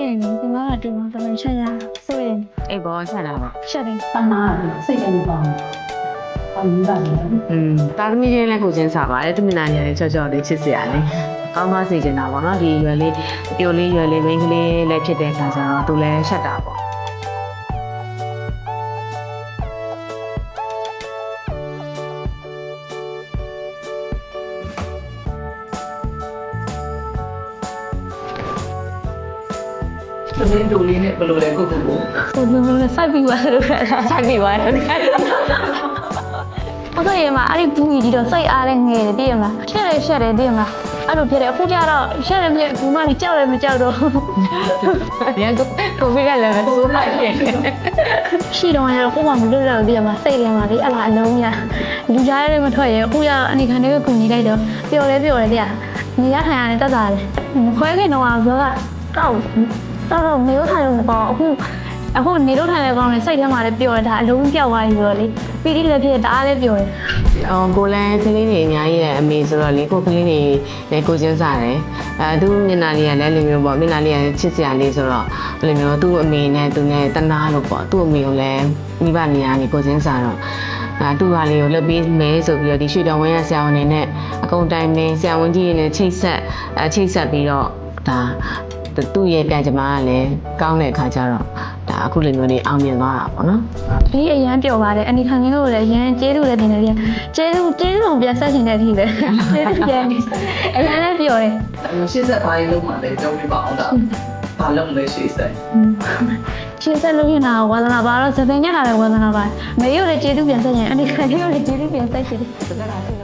ရင်ဒီမှာကတူတော့တော်ချက်ရဆိုရင် အေးဘောဆက်တာပေါ့ ချက်တယ် တနာစိတ်ကနေပေါ့ဘာလို့လဲ တာသမီးချင်းလည်းကိုချင်းစားပါတယ်တမင်နာနေလည်းကြော့ကြော့လေးချစ်စရာလေးကောင်းသွားစေချင်တာပေါ့နော်ဒီရွယ်လေးပြိုလေးရွယ်လေးမိန်းကလေးလည်းဖြစ်တဲ့အခါကျတော့သူလည်းရှက်တာပေါ့ သမီးတို့လေးနဲ့ဘယ်လိုလဲကိုကို ကိုလိုစိုက်ပြီးသွားလို့ခါ ဆိုင်ပြီးသွားတယ် 我说爷嘛，阿里不一定所以阿里爱的点嘛，现在点嘛，阿路别的不加了，现在别不嘛你叫了没叫到， ရန်ကိုဗစ်ကလည်းဆိုးလိုက်တယ် 系统呀，我嘛不知道点嘛，谁点嘛的阿拉弄呀，လူ家的嘛退呀，我呀你看那个工地来的，表嘞的，你家看呀咋的，快给弄啊，说个到没有他就包，အခုနေတော့ထိုင်လဲကောင်းတယ်စိတ်ထဲမှာလည်းပျော်တယ်ဒါအလုံးပြောက်သွားပြီဆိုတော့လေပီတိလည်းဖြစ်ဒါလည်းပျော်တယ် ကိုလည်းကလေးတွေအများကြီးရဲ့အမေဆိုတော့လေကိုကလေးတွေလည်းကိုချင်းစားတယ်သူမျက်နှာလေးကလည်းလိုမျိုးပေါ့မျက်နှာလေးကချစ်စရာလေးဆိုတော့ဘယ်လိုမျိုးသူ့အမေနဲ့သူနဲ့တနာလို့ပေါ့သူ့အမေကိုလည်းမိဘနေရာနေကိုချင်းစားတော့သူ့ဟာလေးကိုလှုပ်ပြီးမဲဆိုပြီးတော့ဒီရွှေတော်ဝင်းရဆရာဝန်နေနဲ့အကုန်တိုင်းမင်းဆရာဝန်ကြီးနဲ့ချိတ်ဆက်ပြီးတော့ဒါသူ့ရဲ့ပြန်ကြမှာကလည်းကောင်းတဲ့အခါကျတော့ဒါအခုလိုမျိုးလေးအောင်မြင်သွားတာပေါ့နော် ဒီအရန်ပျော်ပါတယ်အနိခံငင်းလို့လည်းအရန်ကျေးဇူးလည်းတင်တယ်ပြန်ကျေးဇူးကိုပြန်ဆက်ရှင်တဲ့အထိပဲကျေးဇူးပြန်အရန်လည်းပျော်တယ် ရှေ့ဆက်ပိုင်းလုံးမှလည်းကြောက်ပြပါအောင်ဒါဘာလုံးလဲရှေ့ဆက် ရှင်းဆက်လို့ရတာဝါသနာပါတော့စတဲ့ညထားတဲ့ဝါသနာပါမေရုပ်လည်းကျေးဇူးပြန်ဆက်ရင်အနိခံငင်းလို့လည်းကျေးဇူးပြန်ဆက်ရှင်တယ်